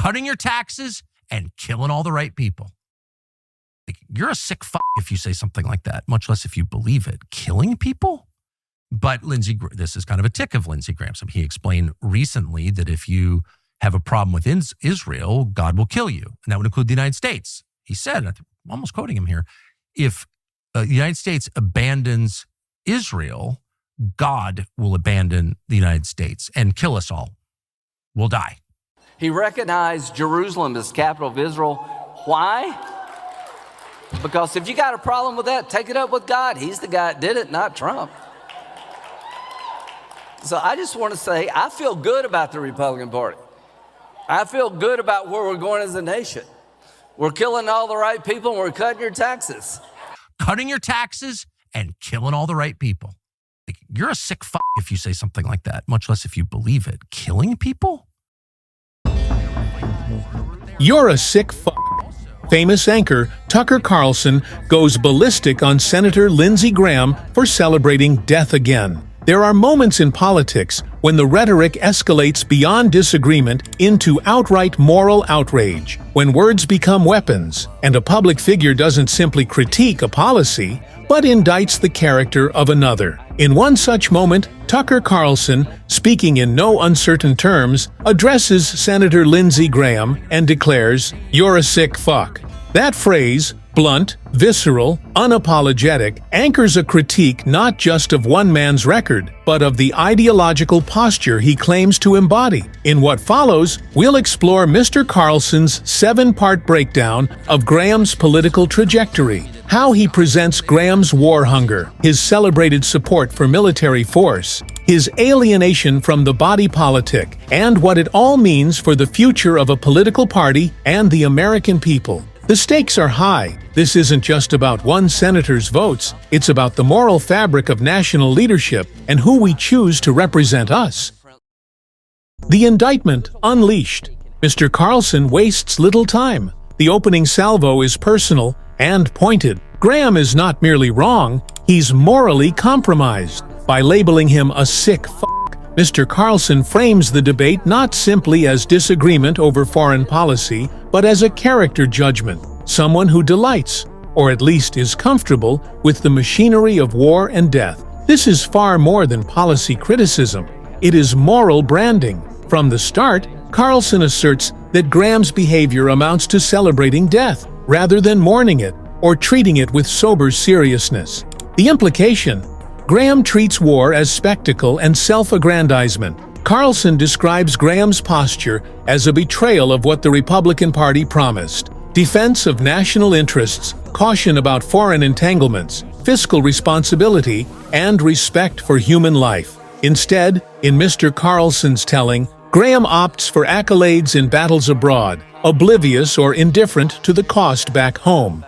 cutting your taxes and killing all the right people. Like, you're a sick fuck if you say something like that, much less if you believe it. Killing people? But this is kind of a tick of Lindsey Graham. So he explained recently that if you have a problem with Israel, God will kill you. And that would include the United States. He said, I'm almost quoting him here, if the United States abandons Israel, God will abandon the United States and kill us all. We'll die. He recognized Jerusalem as capital of Israel. Why? Because if you got a problem with that, take it up with God. He's the guy that did it, not Trump. So I just want to say, I feel good about the Republican Party. I feel good about where we're going as a nation. We're killing all the right people and we're cutting your taxes. Cutting your taxes and killing all the right people. Like, you're a sick fuck if you say something like that, much less if you believe it. Killing people? You're a sick fuck. Famous anchor Tucker Carlson goes ballistic on Senator Lindsey Graham for celebrating death again. There are moments in politics when the rhetoric escalates beyond disagreement into outright moral outrage, when words become weapons, and a public figure doesn't simply critique a policy, but indicts the character of another. In one such moment, Tucker Carlson, speaking in no uncertain terms, addresses Senator Lindsey Graham and declares, "You're a sick fuck." That phrase, blunt, visceral, unapologetic, anchors a critique not just of one man's record, but of the ideological posture he claims to embody. In what follows, we'll explore Mr. Carlson's 7-part breakdown of Graham's political trajectory, how he presents Graham's war hunger, his celebrated support for military force, his alienation from the body politic, and what it all means for the future of a political party and the American people. The stakes are high. This isn't just about one senator's votes, it's about the moral fabric of national leadership and who we choose to represent us. The indictment unleashed. Mr. Carlson wastes little time. The opening salvo is personal and pointed. Graham is not merely wrong, he's morally compromised. By labeling him a sick f***, Mr. Carlson frames the debate not simply as disagreement over foreign policy, but as a character judgment, someone who delights, or at least is comfortable, with the machinery of war and death. This is far more than policy criticism. It is moral branding. From the start, Carlson asserts that Graham's behavior amounts to celebrating death, rather than mourning it, or treating it with sober seriousness. The implication: Graham treats war as spectacle and self-aggrandizement. Carlson describes Graham's posture as a betrayal of what the Republican Party promised: defense of national interests, caution about foreign entanglements, fiscal responsibility, and respect for human life. Instead, in Mr. Carlson's telling, Graham opts for accolades in battles abroad, oblivious or indifferent to the cost back home.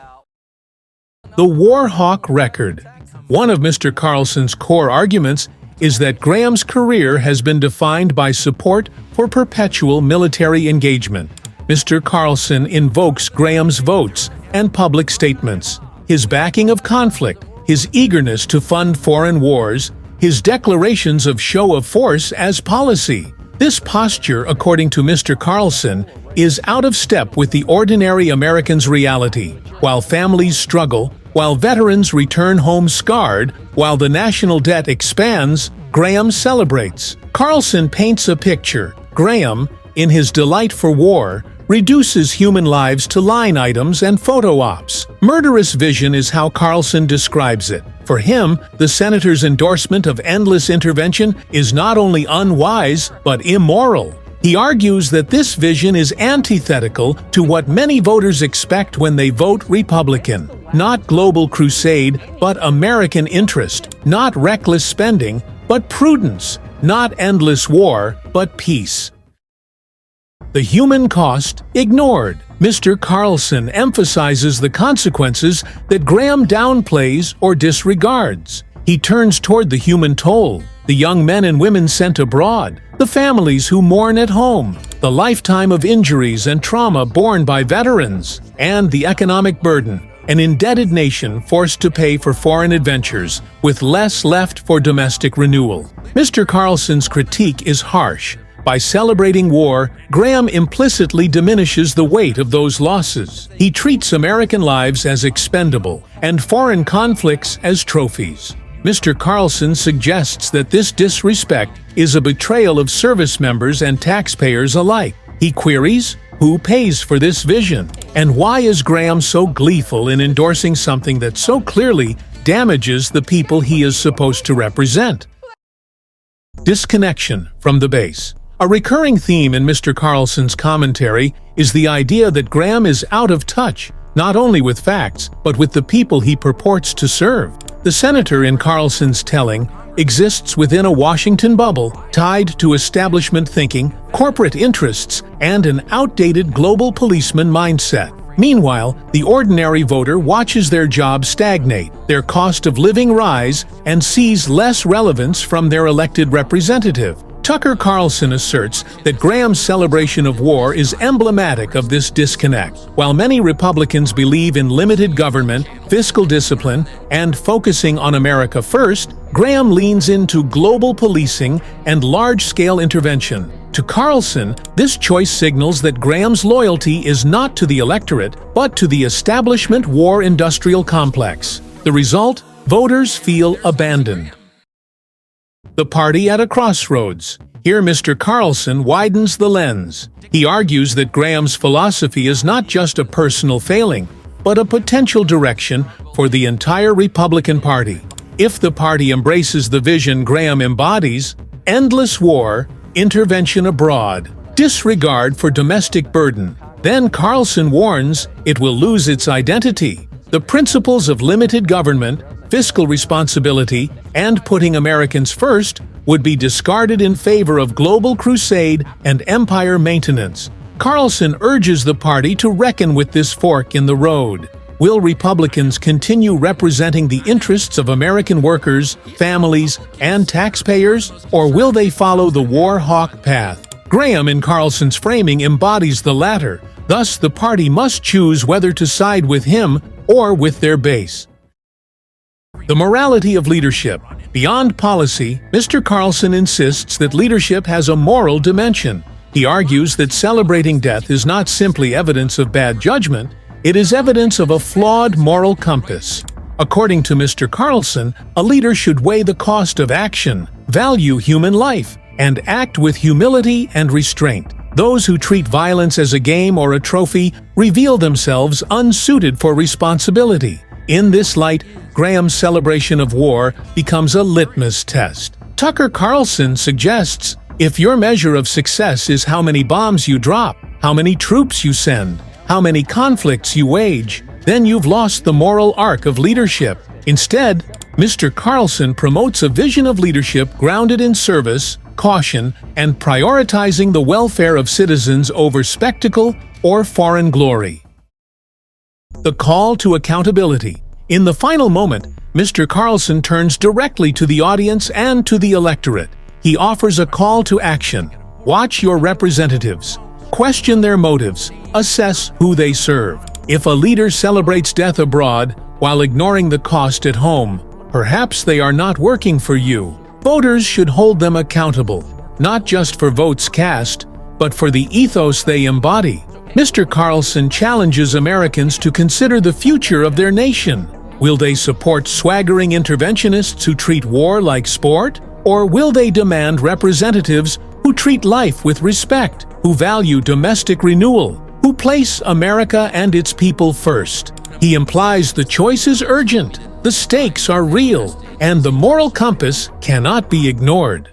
The warhawk record. One of Mr. Carlson's core arguments is that Graham's career has been defined by support for perpetual military engagement. Mr. Carlson invokes Graham's votes and public statements, his backing of conflict, his eagerness to fund foreign wars, his declarations of show of force as policy. This posture, according to Mr. Carlson, is out of step with the ordinary American's reality. While families struggle, while veterans return home scarred, while the national debt expands, Graham celebrates. Carlson paints a picture. Graham, in his delight for war, reduces human lives to line items and photo ops. Murderous vision is how Carlson describes it. For him, the senator's endorsement of endless intervention is not only unwise, but immoral. He argues that this vision is antithetical to what many voters expect when they vote Republican. Not global crusade, but American interest. Not reckless spending, but prudence. Not endless war, but peace. The human cost ignored. Mr. Carlson emphasizes the consequences that Graham downplays or disregards. He turns toward the human toll, the young men and women sent abroad, the families who mourn at home, the lifetime of injuries and trauma borne by veterans, and the economic burden, an indebted nation forced to pay for foreign adventures, with less left for domestic renewal. Mr. Carlson's critique is harsh, By celebrating war, Graham implicitly diminishes the weight of those losses. He treats American lives as expendable and foreign conflicts as trophies. Mr. Carlson suggests that this disrespect is a betrayal of service members and taxpayers alike. He queries, who pays for this vision? And why is Graham so gleeful in endorsing something that so clearly damages the people he is supposed to represent? Disconnection from the base. A recurring theme in Mr. Carlson's commentary is the idea that Graham is out of touch, not only with facts, but with the people he purports to serve. The senator in Carlson's telling exists within a Washington bubble tied to establishment thinking, corporate interests, and an outdated global policeman mindset. Meanwhile, the ordinary voter watches their jobs stagnate, their cost of living rise, and sees less relevance from their elected representative. Tucker Carlson asserts that Graham's celebration of war is emblematic of this disconnect. While many Republicans believe in limited government, fiscal discipline, and focusing on America first, Graham leans into global policing and large-scale intervention. To Carlson, this choice signals that Graham's loyalty is not to the electorate, but to the establishment war-industrial complex. The result? Voters feel abandoned. The party at a crossroads. Here Mr. Carlson widens the lens. He argues that Graham's philosophy is not just a personal failing, but a potential direction for the entire Republican Party. If the party embraces the vision Graham embodies, endless war, intervention abroad, disregard for domestic burden, then Carlson warns it will lose its identity. The principles of limited government, fiscal responsibility, and putting Americans first would be discarded in favor of global crusade and empire maintenance. Carlson urges the party to reckon with this fork in the road. Will Republicans continue representing the interests of American workers, families, and taxpayers, or will they follow the warhawk path? Graham, in Carlson's framing, embodies the latter. Thus, the party must choose whether to side with him or with their base. The morality of leadership. Beyond policy, Mr. Carlson insists that leadership has a moral dimension. He argues that celebrating death is not simply evidence of bad judgment, it is evidence of a flawed moral compass. According to Mr. Carlson, a leader should weigh the cost of action, value human life, and act with humility and restraint. Those who treat violence as a game or a trophy reveal themselves unsuited for responsibility. In this light, Graham's celebration of war becomes a litmus test. Tucker Carlson suggests, if your measure of success is how many bombs you drop, how many troops you send, how many conflicts you wage, then you've lost the moral arc of leadership. Instead, Mr. Carlson promotes a vision of leadership grounded in service, caution, and prioritizing the welfare of citizens over spectacle or foreign glory. The call to accountability. In the final moment, Mr. Carlson turns directly to the audience and to the electorate. He offers a call to action. Watch your representatives. Question their motives. Assess who they serve. If a leader celebrates death abroad while ignoring the cost at home, perhaps they are not working for you. Voters should hold them accountable, not just for votes cast, but for the ethos they embody. Mr. Carlson challenges Americans to consider the future of their nation. Will they support swaggering interventionists who treat war like sport? Or will they demand representatives who treat life with respect, who value domestic renewal, who place America and its people first? He implies the choice is urgent, the stakes are real, and the moral compass cannot be ignored.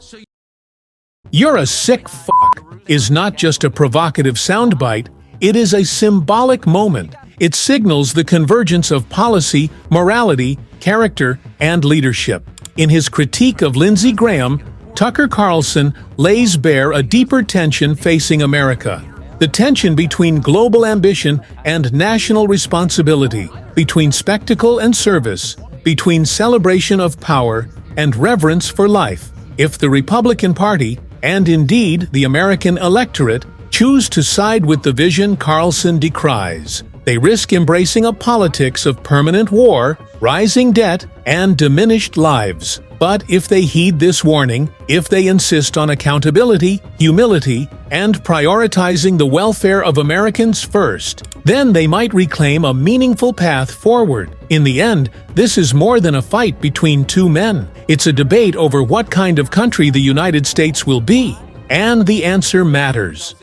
"You're a sick fuck" is not just a provocative soundbite, it is a symbolic moment. It signals the convergence of policy, morality, character, and leadership. In his critique of Lindsey Graham, Tucker Carlson lays bare a deeper tension facing America. The tension between global ambition and national responsibility, between spectacle and service, between celebration of power and reverence for life. If the Republican Party, and indeed the American electorate, choose to side with the vision Carlson decries, they risk embracing a politics of permanent war, rising debt, and diminished lives. But if they heed this warning, if they insist on accountability, humility, and prioritizing the welfare of Americans first, then they might reclaim a meaningful path forward. In the end, this is more than a fight between two men. It's a debate over what kind of country the United States will be. And the answer matters.